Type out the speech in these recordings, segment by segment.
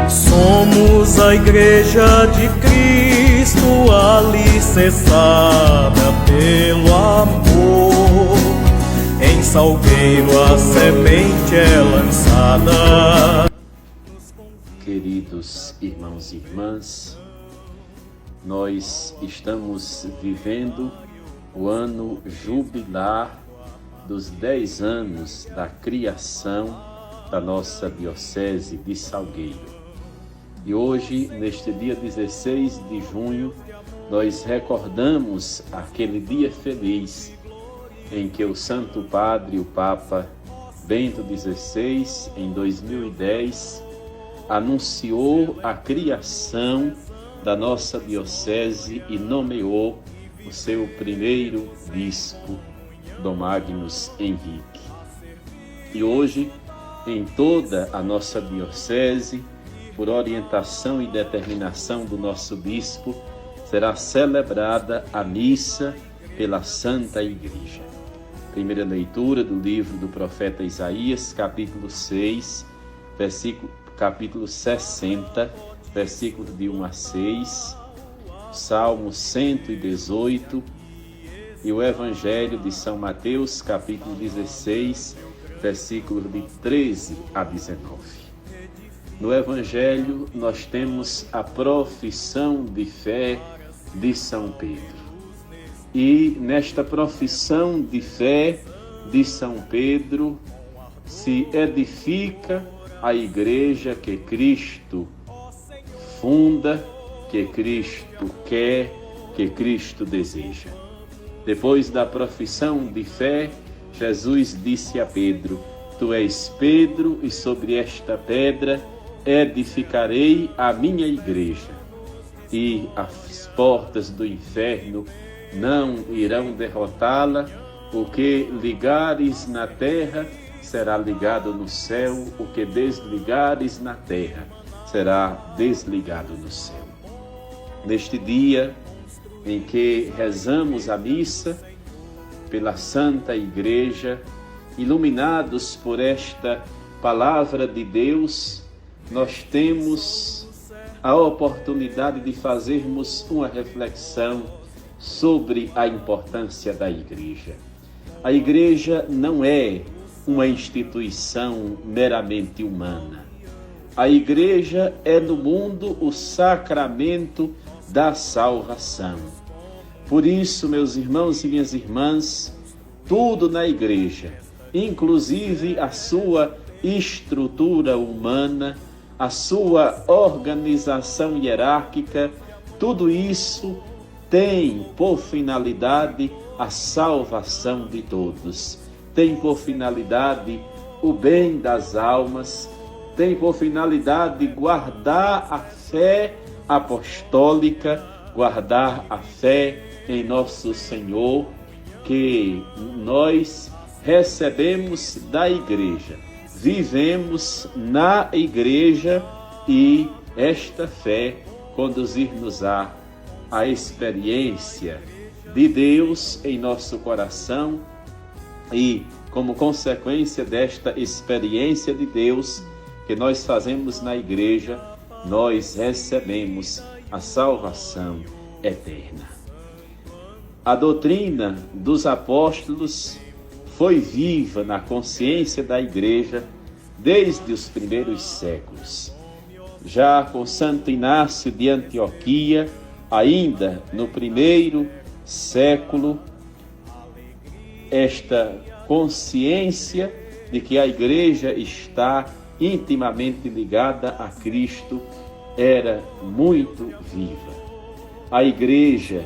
Somos a Igreja de Cristo, alicerçada pelo amor. Em Salgueiro a semente é lançada. Queridos irmãos e irmãs, nós estamos vivendo o ano jubilar dos 10 anos da criação da nossa Diocese de Salgueiro. E hoje, neste dia 16 de junho, nós recordamos aquele dia feliz em que o Santo Padre, o Papa Bento XVI, em 2010, anunciou a criação da nossa Diocese e nomeou o seu primeiro bispo, Dom Magnus Henrique. E hoje, em toda a nossa Diocese, por orientação e determinação do nosso bispo, será celebrada a missa pela Santa Igreja. Primeira leitura do livro do profeta Isaías, capítulo 6, capítulo 60, versículos de 1 a 6, Salmo 118 e o Evangelho de São Mateus, capítulo 16, versículos de 13 a 19. No Evangelho, nós temos a profissão de fé de São Pedro. E nesta profissão de fé de São Pedro se edifica a igreja que Cristo funda, que Cristo quer, que Cristo deseja. Depois da profissão de fé, Jesus disse a Pedro: Tu és Pedro, e sobre esta pedra edificarei a minha igreja, e as portas do inferno não irão derrotá-la. O que ligares na terra será ligado no céu, o que desligares na terra será desligado no céu. Neste dia em que rezamos a missa pela Santa Igreja, iluminados por esta palavra de Deus, nós temos a oportunidade de fazermos uma reflexão sobre a importância da Igreja. A Igreja não é uma instituição meramente humana. A Igreja é no mundo o sacramento da salvação. Por isso, meus irmãos e minhas irmãs, tudo na Igreja, inclusive a sua estrutura humana, a sua organização hierárquica, tudo isso tem por finalidade a salvação de todos. Tem por finalidade o bem das almas, tem por finalidade guardar a fé apostólica, guardar a fé em nosso Senhor, que nós recebemos da Igreja, vivemos na Igreja, e esta fé conduzir-nos-á a experiência de Deus em nosso coração, e como consequência desta experiência de Deus que nós fazemos na Igreja, nós recebemos a salvação eterna. A doutrina dos apóstolos foi viva na consciência da Igreja desde os primeiros séculos. Já com Santo Inácio de Antioquia, ainda no primeiro século, esta consciência de que a Igreja está intimamente ligada a Cristo era muito viva. A Igreja,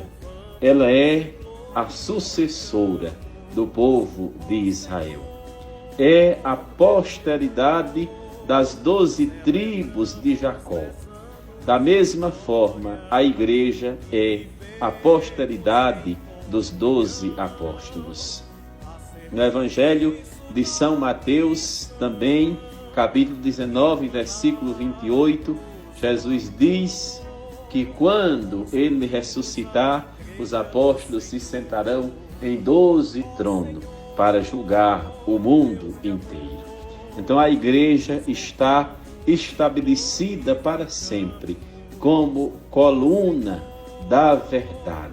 ela é a sucessora do povo de Israel. É a posteridade das 12 tribos de Jacó. Da mesma forma, a Igreja é a posteridade dos 12 apóstolos. No Evangelho de São Mateus, também, capítulo 19, versículo 28, Jesus diz que quando ele ressuscitar, os apóstolos se sentarão em 12 tronos para julgar o mundo inteiro. Então a Igreja está estabelecida para sempre como coluna da verdade.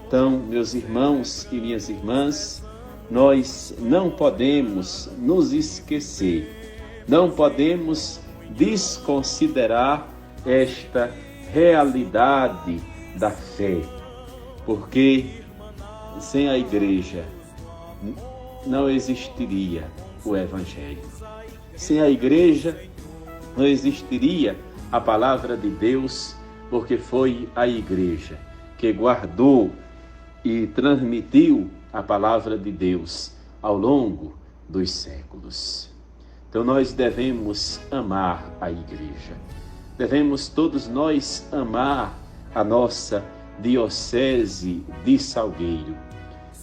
Então, meus irmãos e minhas irmãs, nós não podemos nos esquecer, não podemos desconsiderar esta realidade da fé, porque sem a igreja não existiria o Evangelho. Sem a igreja não existiria a palavra de Deus, porque foi a igreja que guardou e transmitiu a palavra de Deus ao longo dos séculos. Então nós devemos amar a igreja. Devemos todos nós amar a nossa diocese de Salgueiro,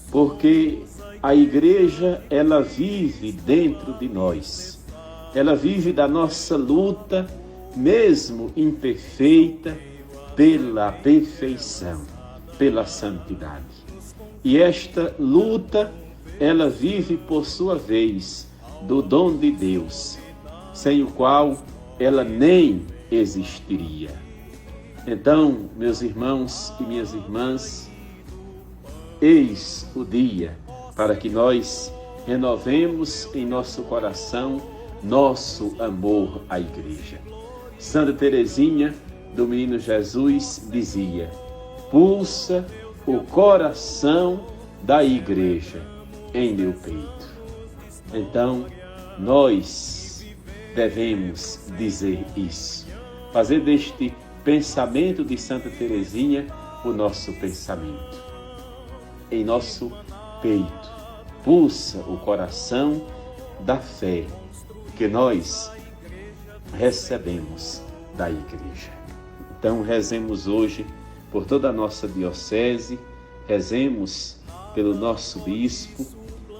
porque a igreja, ela vive dentro de nós. Ela vive da nossa luta, mesmo imperfeita, pela perfeição, pela santidade. E esta luta, ela vive por sua vez do dom de Deus, sem o qual ela nem existiria. Então, meus irmãos e minhas irmãs, eis o dia para que nós renovemos em nosso coração nosso amor à igreja. Santa Teresinha do Menino Jesus dizia: pulsa o coração da igreja em meu peito. Então, nós devemos dizer isso, fazer deste pensamento de Santa Teresinha o nosso pensamento. Em nosso peito pulsa o coração da fé que nós recebemos da igreja. Então, rezemos hoje por toda a nossa diocese, rezemos pelo nosso bispo,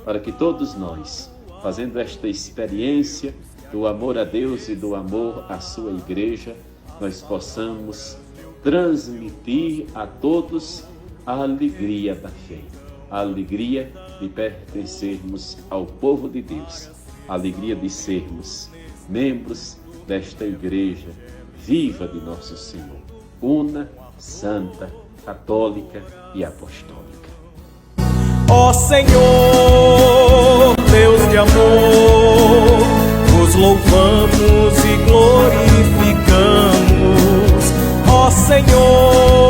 para que todos nós, fazendo esta experiência do amor a Deus e do amor à sua igreja, nós possamos transmitir a todos a alegria da fé, a alegria de pertencermos ao povo de Deus, a alegria de sermos membros desta igreja viva de nosso Senhor, una, santa, católica e apostólica. Ó Senhor, Deus de amor, vos louvamos e glorificamos. Ó Senhor,